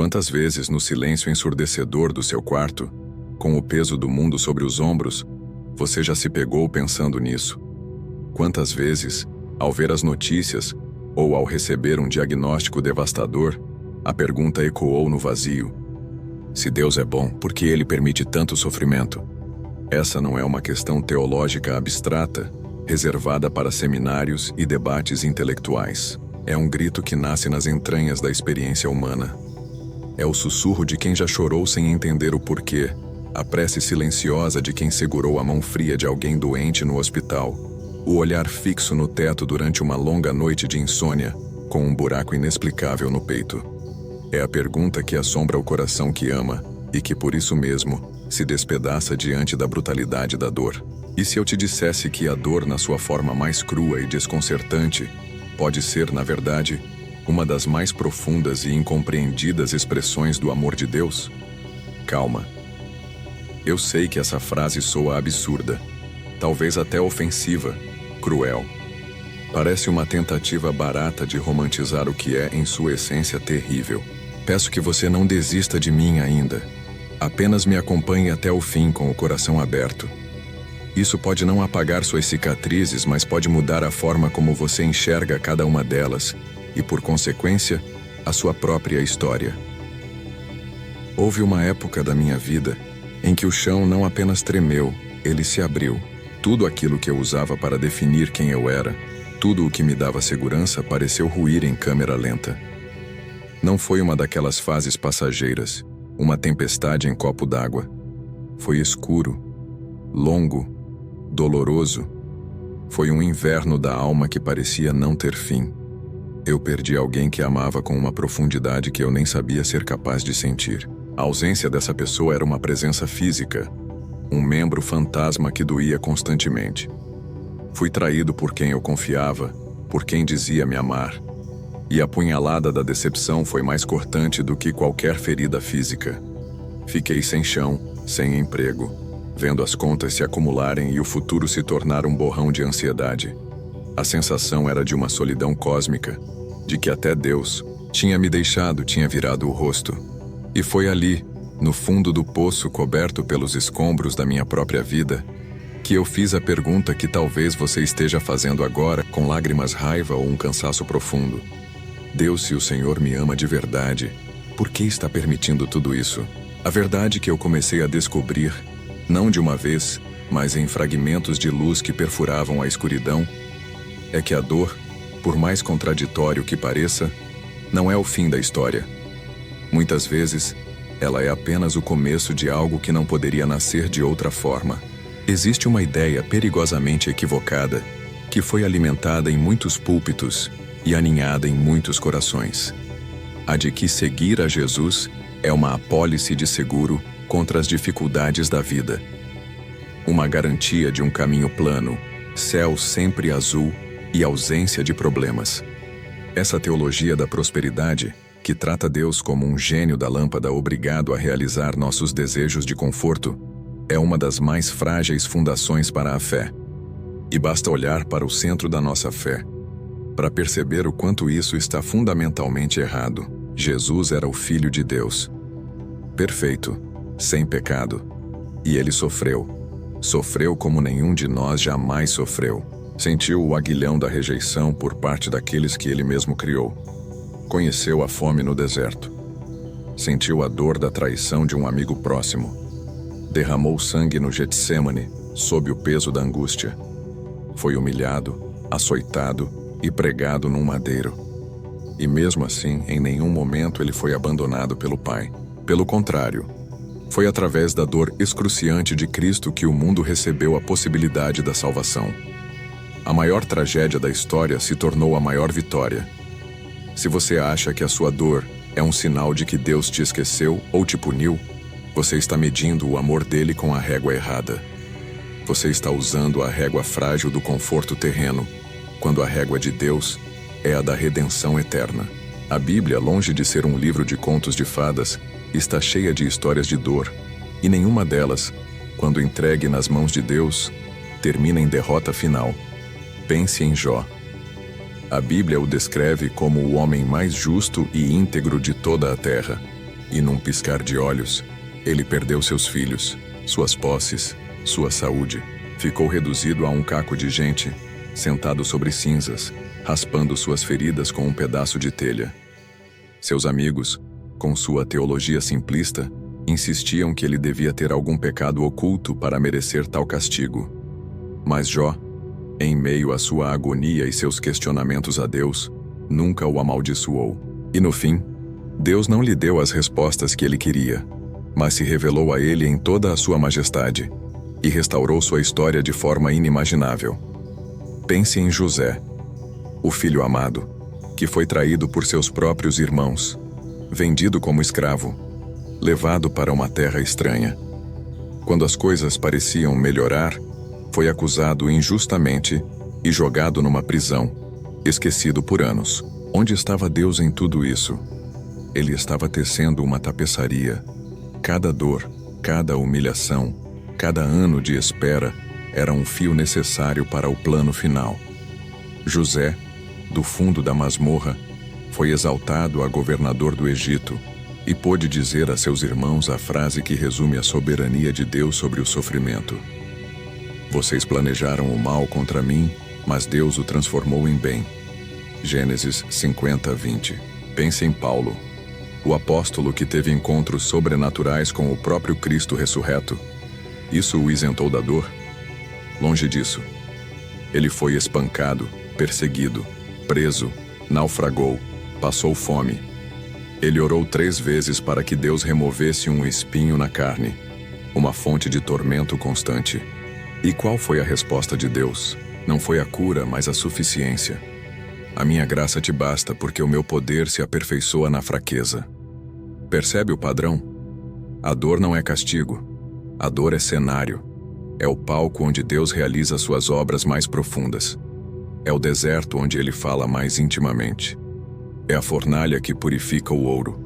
Quantas vezes, no silêncio ensurdecedor do seu quarto, com o peso do mundo sobre os ombros, você já se pegou pensando nisso? Quantas vezes, ao ver as notícias ou ao receber um diagnóstico devastador, a pergunta ecoou no vazio: se Deus é bom, por que Ele permite tanto sofrimento? Essa não é uma questão teológica abstrata, reservada para seminários e debates intelectuais. É um grito que nasce nas entranhas da experiência humana. É o sussurro de quem já chorou sem entender o porquê, a prece silenciosa de quem segurou a mão fria de alguém doente no hospital, o olhar fixo no teto durante uma longa noite de insônia, com um buraco inexplicável no peito. É a pergunta que assombra o coração que ama e que, por isso mesmo, se despedaça diante da brutalidade da dor. E se eu te dissesse que a dor, na sua forma mais crua e desconcertante, pode ser, na verdade, uma das mais profundas e incompreendidas expressões do amor de Deus? Calma. Eu sei que essa frase soa absurda, talvez até ofensiva, cruel. Parece uma tentativa barata de romantizar o que é, em sua essência, terrível. Peço que você não desista de mim ainda. Apenas me acompanhe até o fim com o coração aberto. Isso pode não apagar suas cicatrizes, mas pode mudar a forma como você enxerga cada uma delas e, por consequência, a sua própria história. Houve uma época da minha vida em que o chão não apenas tremeu, ele se abriu. Tudo aquilo que eu usava para definir quem eu era, tudo o que me dava segurança, pareceu ruir em câmera lenta. Não foi uma daquelas fases passageiras, uma tempestade em copo d'água. Foi escuro, longo, doloroso. Foi um inverno da alma que parecia não ter fim. Eu perdi alguém que amava com uma profundidade que eu nem sabia ser capaz de sentir. A ausência dessa pessoa era uma presença física, um membro fantasma que doía constantemente. Fui traído por quem eu confiava, por quem dizia me amar. E a punhalada da decepção foi mais cortante do que qualquer ferida física. Fiquei sem chão, sem emprego, vendo as contas se acumularem e o futuro se tornar um borrão de ansiedade. A sensação era de uma solidão cósmica, de que até Deus tinha me deixado, tinha virado o rosto. E foi ali, no fundo do poço coberto pelos escombros da minha própria vida, que eu fiz a pergunta que talvez você esteja fazendo agora, com lágrimas, raiva ou um cansaço profundo. Deus, se o Senhor me ama de verdade, por que está permitindo tudo isso? A verdade que eu comecei a descobrir, não de uma vez, mas em fragmentos de luz que perfuravam a escuridão, é que a dor, por mais contraditório que pareça, não é o fim da história. Muitas vezes, ela é apenas o começo de algo que não poderia nascer de outra forma. Existe uma ideia perigosamente equivocada, que foi alimentada em muitos púlpitos e aninhada em muitos corações. A de que seguir a Jesus é uma apólice de seguro contra as dificuldades da vida. Uma garantia de um caminho plano, céu sempre azul e ausência de problemas. Essa teologia da prosperidade, que trata Deus como um gênio da lâmpada obrigado a realizar nossos desejos de conforto, é uma das mais frágeis fundações para a fé. E basta olhar para o centro da nossa fé para perceber o quanto isso está fundamentalmente errado. Jesus era o Filho de Deus, perfeito, sem pecado. E ele sofreu. Sofreu como nenhum de nós jamais sofreu. Sentiu o aguilhão da rejeição por parte daqueles que ele mesmo criou. Conheceu a fome no deserto. Sentiu a dor da traição de um amigo próximo. Derramou sangue no Getsêmane, sob o peso da angústia. Foi humilhado, açoitado e pregado num madeiro. E mesmo assim, em nenhum momento ele foi abandonado pelo Pai. Pelo contrário, foi através da dor excruciante de Cristo que o mundo recebeu a possibilidade da salvação. A maior tragédia da história se tornou a maior vitória. Se você acha que a sua dor é um sinal de que Deus te esqueceu ou te puniu, você está medindo o amor dele com a régua errada. Você está usando a régua frágil do conforto terreno, quando a régua de Deus é a da redenção eterna. A Bíblia, longe de ser um livro de contos de fadas, está cheia de histórias de dor, e nenhuma delas, quando entregue nas mãos de Deus, termina em derrota final. Pense em Jó. A Bíblia o descreve como o homem mais justo e íntegro de toda a terra. E num piscar de olhos, ele perdeu seus filhos, suas posses, sua saúde. Ficou reduzido a um caco de gente, sentado sobre cinzas, raspando suas feridas com um pedaço de telha. Seus amigos, com sua teologia simplista, insistiam que ele devia ter algum pecado oculto para merecer tal castigo. Mas Jó, em meio à sua agonia e seus questionamentos a Deus, nunca o amaldiçoou. E no fim, Deus não lhe deu as respostas que ele queria, mas se revelou a ele em toda a sua majestade e restaurou sua história de forma inimaginável. Pense em José, o filho amado, que foi traído por seus próprios irmãos, vendido como escravo, levado para uma terra estranha. Quando as coisas pareciam melhorar, foi acusado injustamente e jogado numa prisão, esquecido por anos. Onde estava Deus em tudo isso? Ele estava tecendo uma tapeçaria. Cada dor, cada humilhação, cada ano de espera era um fio necessário para o plano final. José, do fundo da masmorra, foi exaltado a governador do Egito e pôde dizer a seus irmãos a frase que resume a soberania de Deus sobre o sofrimento. Vocês planejaram o mal contra mim, mas Deus o transformou em bem. Gênesis 50:20. Pense em Paulo, o apóstolo que teve encontros sobrenaturais com o próprio Cristo ressurreto. Isso o isentou da dor? Longe disso. Ele foi espancado, perseguido, preso, naufragou, passou fome. Ele orou 3 vezes para que Deus removesse um espinho na carne, uma fonte de tormento constante. E qual foi a resposta de Deus? Não foi a cura, mas a suficiência. A minha graça te basta, porque o meu poder se aperfeiçoa na fraqueza. Percebe o padrão? A dor não é castigo. A dor é cenário. É o palco onde Deus realiza suas obras mais profundas. É o deserto onde Ele fala mais intimamente. É a fornalha que purifica o ouro.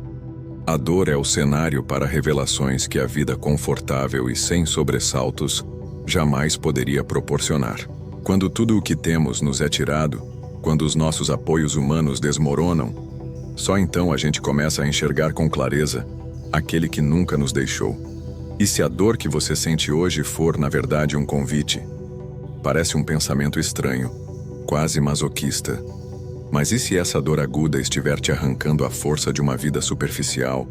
A dor é o cenário para revelações que a vida confortável e sem sobressaltos jamais poderia proporcionar. Quando tudo o que temos nos é tirado, quando os nossos apoios humanos desmoronam, só então a gente começa a enxergar com clareza aquele que nunca nos deixou. E se a dor que você sente hoje for, na verdade, um convite? Parece um pensamento estranho, quase masoquista. Mas e se essa dor aguda estiver te arrancando a força de uma vida superficial,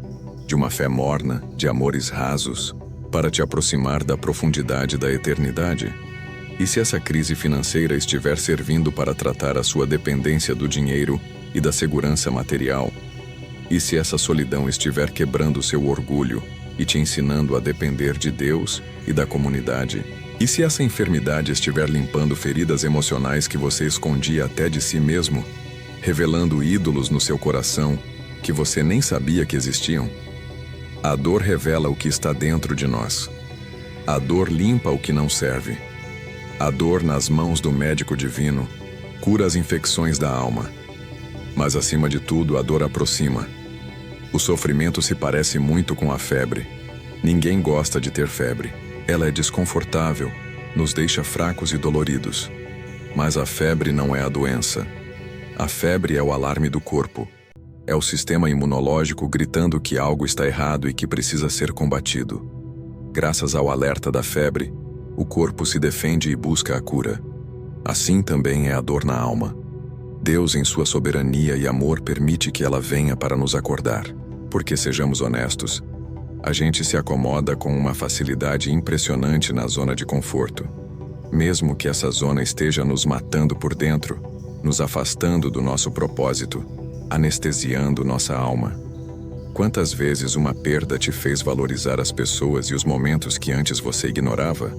de uma fé morna, de amores rasos, para te aproximar da profundidade da eternidade? E se essa crise financeira estiver servindo para tratar a sua dependência do dinheiro e da segurança material? E se essa solidão estiver quebrando seu orgulho e te ensinando a depender de Deus e da comunidade? E se essa enfermidade estiver limpando feridas emocionais que você escondia até de si mesmo, revelando ídolos no seu coração que você nem sabia que existiam? A dor revela o que está dentro de nós. A dor limpa o que não serve. A dor, nas mãos do médico divino, cura as infecções da alma. Mas, acima de tudo, a dor aproxima. O sofrimento se parece muito com a febre. Ninguém gosta de ter febre. Ela é desconfortável, nos deixa fracos e doloridos. Mas a febre não é a doença. A febre é o alarme do corpo. É o sistema imunológico gritando que algo está errado e que precisa ser combatido. Graças ao alerta da febre, o corpo se defende e busca a cura. Assim também é a dor na alma. Deus, em sua soberania e amor, permite que ela venha para nos acordar. Porque, sejamos honestos, a gente se acomoda com uma facilidade impressionante na zona de conforto. Mesmo que essa zona esteja nos matando por dentro, nos afastando do nosso propósito, anestesiando nossa alma. Quantas vezes uma perda te fez valorizar as pessoas e os momentos que antes você ignorava?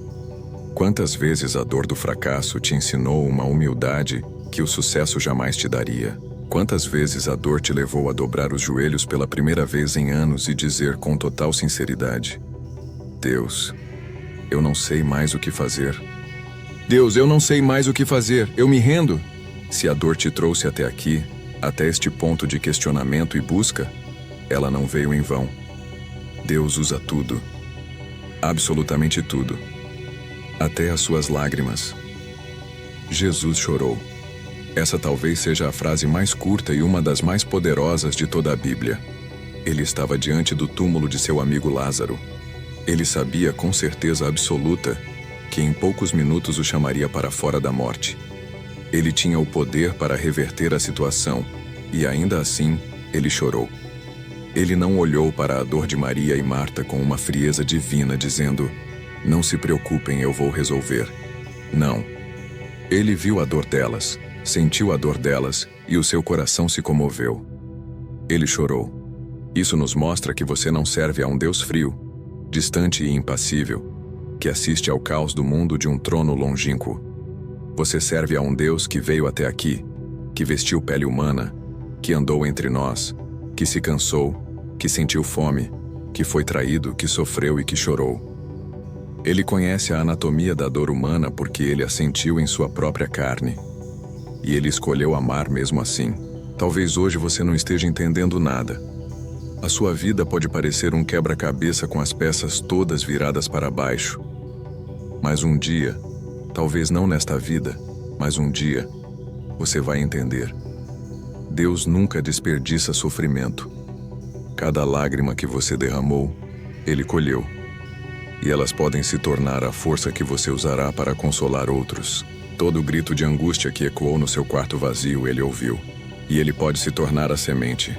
Quantas vezes a dor do fracasso te ensinou uma humildade que o sucesso jamais te daria? Quantas vezes a dor te levou a dobrar os joelhos pela primeira vez em anos e dizer com total sinceridade: Deus, eu não sei mais o que fazer. Deus, eu não sei mais o que fazer, eu me rendo. Se a dor te trouxe até aqui, até este ponto de questionamento e busca, ela não veio em vão. Deus usa tudo, absolutamente tudo, até as suas lágrimas. Jesus chorou. Essa talvez seja a frase mais curta e uma das mais poderosas de toda a Bíblia. Ele estava diante do túmulo de seu amigo Lázaro. Ele sabia com certeza absoluta que em poucos minutos o chamaria para fora da morte. Ele tinha o poder para reverter a situação, e ainda assim, ele chorou. Ele não olhou para a dor de Maria e Marta com uma frieza divina, dizendo: "Não se preocupem, eu vou resolver." Não. Ele viu a dor delas, sentiu a dor delas, e o seu coração se comoveu. Ele chorou. Isso nos mostra que você não serve a um Deus frio, distante e impassível, que assiste ao caos do mundo de um trono longínquo. Você serve a um Deus que veio até aqui, que vestiu pele humana, que andou entre nós, que se cansou, que sentiu fome, que foi traído, que sofreu e que chorou. Ele conhece a anatomia da dor humana porque ele a sentiu em sua própria carne. E ele escolheu amar mesmo assim. Talvez hoje você não esteja entendendo nada. A sua vida pode parecer um quebra-cabeça com as peças todas viradas para baixo. Mas um dia, talvez não nesta vida, mas um dia, você vai entender. Deus nunca desperdiça sofrimento. Cada lágrima que você derramou, Ele colheu. E elas podem se tornar a força que você usará para consolar outros. Todo o grito de angústia que ecoou no seu quarto vazio, Ele ouviu. E ele pode se tornar a semente